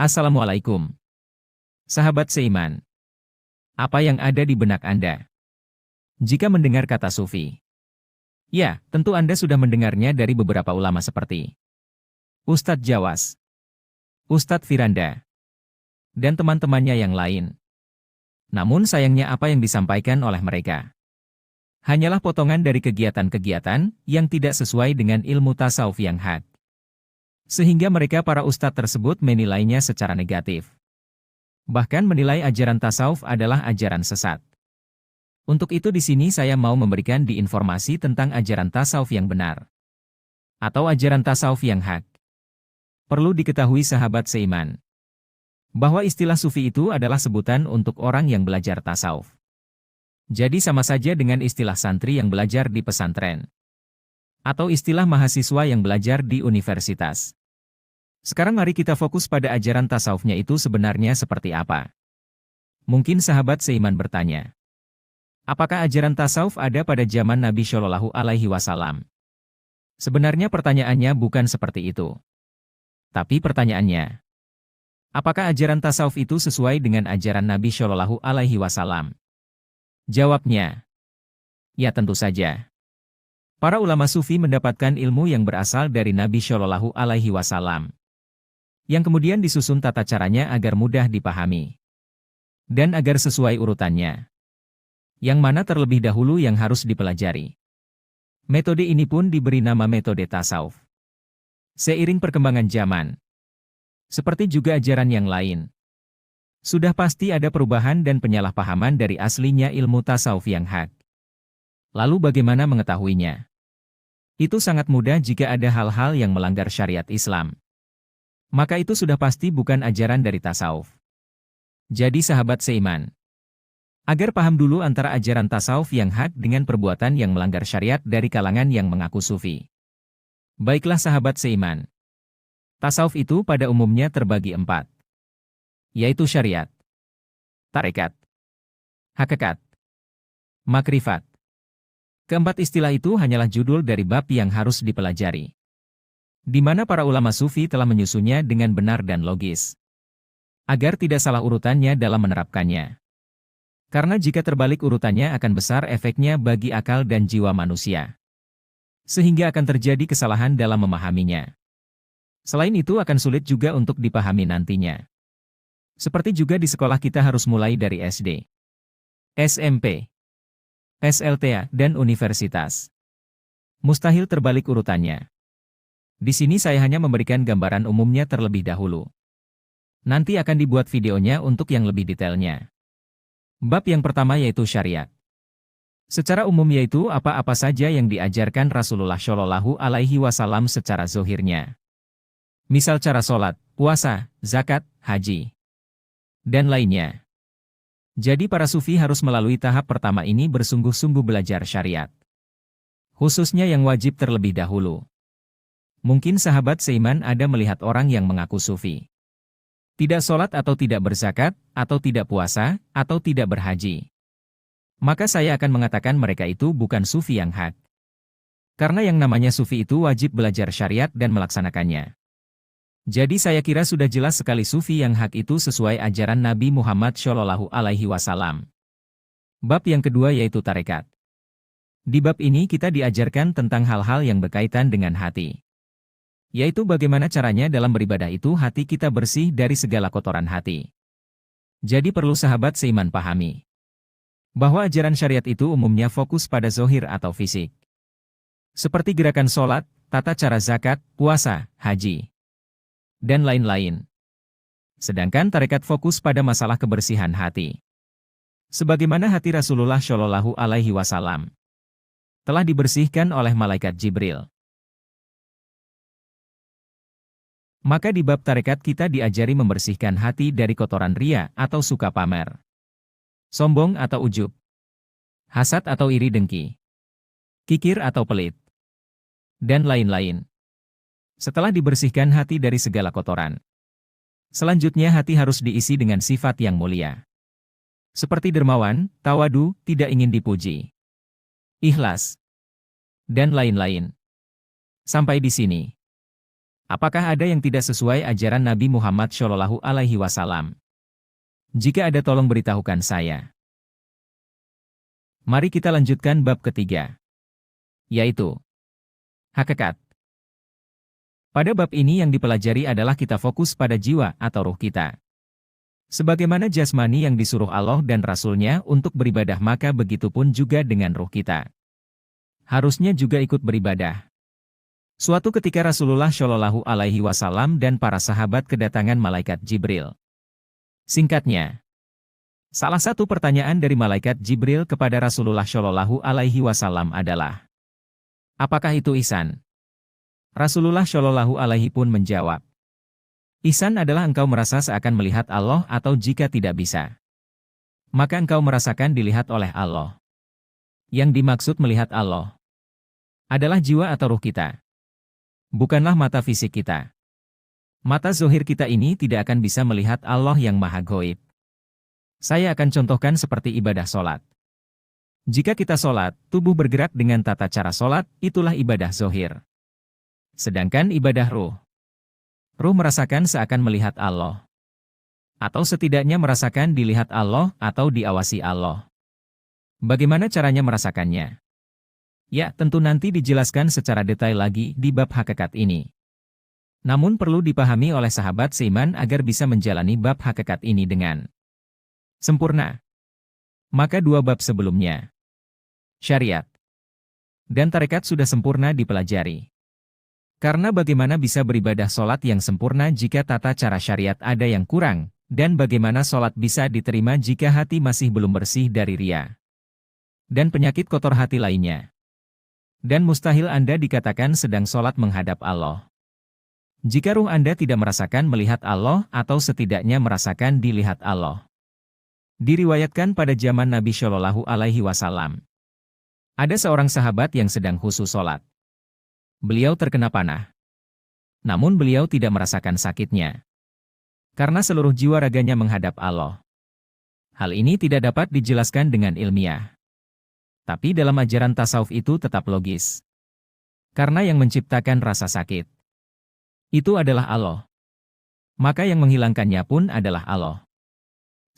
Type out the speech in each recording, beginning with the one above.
Assalamualaikum. Sahabat seiman. Apa yang ada di benak Anda jika mendengar kata sufi? Ya, tentu Anda sudah mendengarnya dari beberapa ulama seperti Ustadz Jawas, Ustadz Firanda, dan teman-temannya yang lain. Namun sayangnya apa yang disampaikan oleh mereka hanyalah potongan dari kegiatan-kegiatan yang tidak sesuai dengan ilmu tasawuf yang hak. Sehingga mereka para ustadz tersebut menilainya secara negatif. Bahkan menilai ajaran tasawuf adalah ajaran sesat. Untuk itu di sini saya mau memberikan informasi tentang ajaran tasawuf yang benar. Atau ajaran tasawuf yang hak. Perlu diketahui sahabat seiman, bahwa istilah sufi itu adalah sebutan untuk orang yang belajar tasawuf. Jadi sama saja dengan istilah santri yang belajar di pesantren. Atau istilah mahasiswa yang belajar di universitas. Sekarang mari kita fokus pada ajaran tasawufnya itu sebenarnya seperti apa. Mungkin sahabat seiman bertanya, apakah ajaran tasawuf ada pada zaman Nabi Shallallahu Alaihi Wasallam? Sebenarnya pertanyaannya bukan seperti itu. Tapi pertanyaannya, apakah ajaran tasawuf itu sesuai dengan ajaran Nabi Shallallahu Alaihi Wasallam? Jawabnya, ya tentu saja. Para ulama sufi mendapatkan ilmu yang berasal dari Nabi Shallallahu Alaihi Wasallam, yang kemudian disusun tata caranya agar mudah dipahami, dan agar sesuai urutannya. Yang mana terlebih dahulu yang harus dipelajari. Metode ini pun diberi nama metode tasawuf. Seiring perkembangan zaman, seperti juga ajaran yang lain, sudah pasti ada perubahan dan penyalahpahaman dari aslinya ilmu tasawuf yang hak. Lalu bagaimana mengetahuinya? Itu sangat mudah jika ada hal-hal yang melanggar syariat Islam. Maka itu sudah pasti bukan ajaran dari tasawuf. Jadi sahabat seiman, agar paham dulu antara ajaran tasawuf yang hak dengan perbuatan yang melanggar syariat dari kalangan yang mengaku sufi. Baiklah sahabat seiman, tasawuf itu pada umumnya terbagi 4. Yaitu syariat, tarekat, hakikat, makrifat. Keempat istilah itu hanyalah judul dari bab yang harus dipelajari, di mana para ulama sufi telah menyusunnya dengan benar dan logis, agar tidak salah urutannya dalam menerapkannya. Karena jika terbalik urutannya akan besar efeknya bagi akal dan jiwa manusia, sehingga akan terjadi kesalahan dalam memahaminya. Selain itu akan sulit juga untuk dipahami nantinya. Seperti juga di sekolah kita harus mulai dari SD, SMP, SLTA, dan universitas. Mustahil terbalik urutannya. Di sini saya hanya memberikan gambaran umumnya terlebih dahulu. Nanti akan dibuat videonya untuk yang lebih detailnya. Bab yang pertama yaitu syariat. Secara umum yaitu apa-apa saja yang diajarkan Rasulullah Shallallahu Alaihi Wasallam secara zohirnya. Misal cara sholat, puasa, zakat, haji, dan lainnya. Jadi para sufi harus melalui tahap pertama ini bersungguh-sungguh belajar syariat. Khususnya yang wajib terlebih dahulu. Mungkin sahabat seiman ada melihat orang yang mengaku sufi. Tidak sholat atau tidak berzakat, atau tidak puasa, atau tidak berhaji. Maka saya akan mengatakan mereka itu bukan sufi yang hak. Karena yang namanya sufi itu wajib belajar syariat dan melaksanakannya. Jadi saya kira sudah jelas sekali sufi yang hak itu sesuai ajaran Nabi Muhammad Shallallahu Alaihi Wasallam. Bab yang kedua yaitu tarekat. Di bab ini kita diajarkan tentang hal-hal yang berkaitan dengan hati. Yaitu bagaimana caranya dalam beribadah itu hati kita bersih dari segala kotoran hati. Jadi perlu sahabat seiman pahami, bahwa ajaran syariat itu umumnya fokus pada zohir atau fisik. Seperti gerakan sholat, tata cara zakat, puasa, haji, dan lain-lain. Sedangkan tarekat fokus pada masalah kebersihan hati. Sebagaimana hati Rasulullah Shallallahu Alaihi Wasallam telah dibersihkan oleh malaikat Jibril. Maka di bab tarekat kita diajari membersihkan hati dari kotoran ria atau suka pamer, sombong atau ujub, hasad atau iri dengki, kikir atau pelit, dan lain-lain. Setelah dibersihkan hati dari segala kotoran, selanjutnya hati harus diisi dengan sifat yang mulia. Seperti dermawan, tawadu, tidak ingin dipuji, ikhlas, dan lain-lain. Sampai di sini, Apakah ada yang tidak sesuai ajaran Nabi Muhammad Shallallahu Alaihi Wasallam? Jika ada tolong beritahukan saya. Mari kita lanjutkan bab ketiga, yaitu hakikat. Pada bab ini yang dipelajari adalah kita fokus pada jiwa atau ruh kita. Sebagaimana jasmani yang disuruh Allah dan Rasul-Nya untuk beribadah, maka begitupun juga dengan ruh kita. Harusnya juga ikut beribadah. Suatu ketika Rasulullah Shallallahu Alaihi Wasallam dan para sahabat kedatangan malaikat Jibril. Singkatnya, salah satu pertanyaan dari malaikat Jibril kepada Rasulullah Shallallahu Alaihi Wasallam adalah, apakah itu ihsan? Rasulullah Shallallahu Alaihi pun menjawab, ihsan adalah engkau merasa seakan melihat Allah, atau jika tidak bisa, maka engkau merasakan dilihat oleh Allah. Yang dimaksud melihat Allah adalah jiwa atau ruh kita, bukanlah mata fisik kita. Mata zohir kita ini tidak akan bisa melihat Allah yang maha gaib. Saya akan contohkan seperti ibadah sholat. Jika kita sholat, tubuh bergerak dengan tata cara sholat, itulah ibadah zohir. Sedangkan ibadah ruh merasakan seakan melihat Allah, atau setidaknya merasakan dilihat Allah atau diawasi Allah. Bagaimana caranya merasakannya? Ya, tentu nanti dijelaskan secara detail lagi di bab hakikat ini. Namun perlu dipahami oleh sahabat seiman agar bisa menjalani bab hakikat ini dengan sempurna. Maka dua bab sebelumnya, syariat dan tarekat, sudah sempurna dipelajari. Karena bagaimana bisa beribadah sholat yang sempurna jika tata cara syariat ada yang kurang, dan bagaimana sholat bisa diterima jika hati masih belum bersih dari riya dan penyakit kotor hati lainnya. Dan mustahil Anda dikatakan sedang sholat menghadap Allah jika ruh Anda tidak merasakan melihat Allah atau setidaknya merasakan dilihat Allah. Diriwayatkan pada zaman Nabi Shallallahu Alaihi Wasallam, ada seorang sahabat yang sedang khusyuk sholat. Beliau terkena panah. Namun beliau tidak merasakan sakitnya, karena seluruh jiwa raganya menghadap Allah. Hal ini tidak dapat dijelaskan dengan ilmiah. Tapi dalam ajaran tasawuf itu tetap logis. Karena yang menciptakan rasa sakit itu adalah Allah. Maka yang menghilangkannya pun adalah Allah.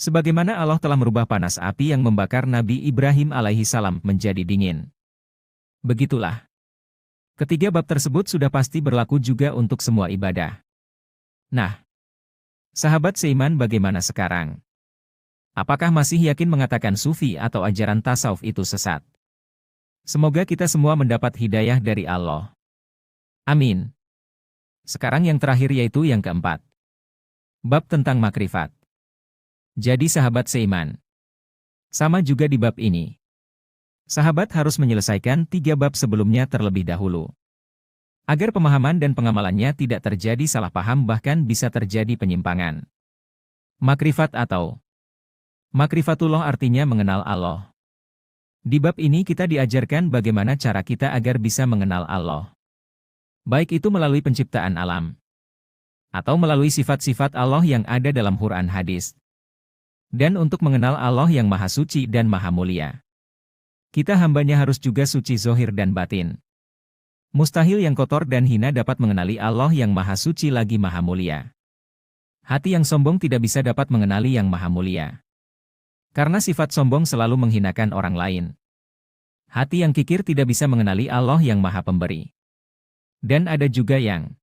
Sebagaimana Allah telah merubah panas api yang membakar Nabi Ibrahim alaihi salam menjadi dingin. Begitulah. Ketiga bab tersebut sudah pasti berlaku juga untuk semua ibadah. Nah, sahabat seiman, bagaimana sekarang? Apakah masih yakin mengatakan sufi atau ajaran tasawuf itu sesat? Semoga kita semua mendapat hidayah dari Allah. Amin. Sekarang yang terakhir, yaitu yang keempat. Bab tentang makrifat. Jadi sahabat seiman, sama juga di bab ini. Sahabat harus menyelesaikan 3 bab sebelumnya terlebih dahulu. Agar pemahaman dan pengamalannya tidak terjadi salah paham, bahkan bisa terjadi penyimpangan. Makrifat atau makrifatullah artinya mengenal Allah. Di bab ini kita diajarkan bagaimana cara kita agar bisa mengenal Allah. Baik itu melalui penciptaan alam, atau melalui sifat-sifat Allah yang ada dalam Quran hadis. Dan untuk mengenal Allah yang maha suci dan maha mulia, kita hambanya harus juga suci zohir dan batin. Mustahil yang kotor dan hina dapat mengenali Allah yang maha suci lagi maha mulia. Hati yang sombong tidak bisa dapat mengenali yang maha mulia. Karena sifat sombong selalu menghinakan orang lain. Hati yang kikir tidak bisa mengenali Allah yang maha pemberi. Dan ada juga yang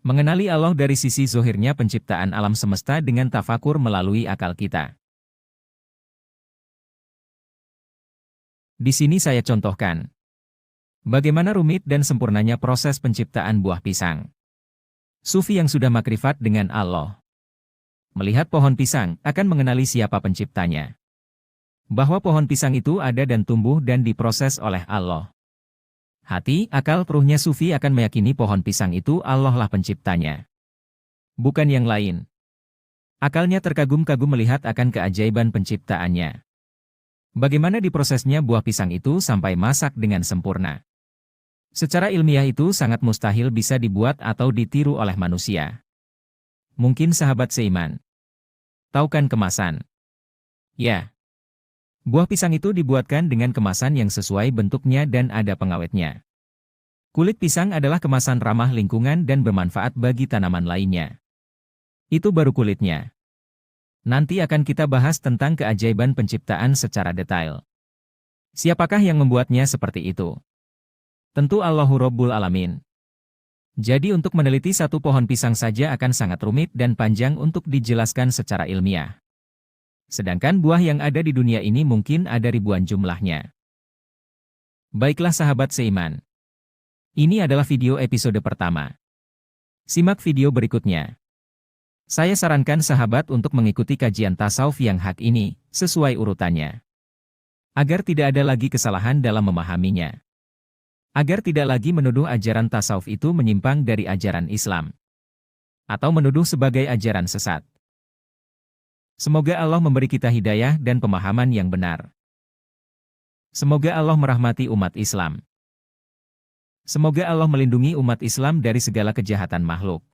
mengenali Allah dari sisi zohirnya penciptaan alam semesta dengan tafakur melalui akal kita. Di sini saya contohkan bagaimana rumit dan sempurnanya proses penciptaan buah pisang. Sufi yang sudah makrifat dengan Allah melihat pohon pisang akan mengenali siapa penciptanya. Bahwa pohon pisang itu ada dan tumbuh dan diproses oleh Allah. Hati, akal, ruhnya sufi akan meyakini pohon pisang itu Allah lah penciptanya, bukan yang lain. Akalnya terkagum-kagum melihat akan keajaiban penciptaannya. Bagaimana diprosesnya buah pisang itu sampai masak dengan sempurna. Secara ilmiah itu sangat mustahil bisa dibuat atau ditiru oleh manusia. Mungkin sahabat seiman tahu kan kemasan? Ya. Buah pisang itu dibuatkan dengan kemasan yang sesuai bentuknya dan ada pengawetnya. Kulit pisang adalah kemasan ramah lingkungan dan bermanfaat bagi tanaman lainnya. Itu baru kulitnya. Nanti akan kita bahas tentang keajaiban penciptaan secara detail. Siapakah yang membuatnya seperti itu? Tentu Allahu Rabbul Alamin. Jadi untuk meneliti satu pohon pisang saja akan sangat rumit dan panjang untuk dijelaskan secara ilmiah. Sedangkan buah yang ada di dunia ini mungkin ada ribuan jumlahnya. Baiklah sahabat seiman. Ini adalah video episode pertama. Simak video berikutnya. Saya sarankan sahabat untuk mengikuti kajian tasawuf yang hak ini, sesuai urutannya. Agar tidak ada lagi kesalahan dalam memahaminya. Agar tidak lagi menuduh ajaran tasawuf itu menyimpang dari ajaran Islam. Atau menuduh sebagai ajaran sesat. Semoga Allah memberi kita hidayah dan pemahaman yang benar. Semoga Allah merahmati umat Islam. Semoga Allah melindungi umat Islam dari segala kejahatan makhluk.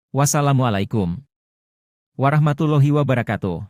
Wassalamualaikum warahmatullahi wabarakatuh.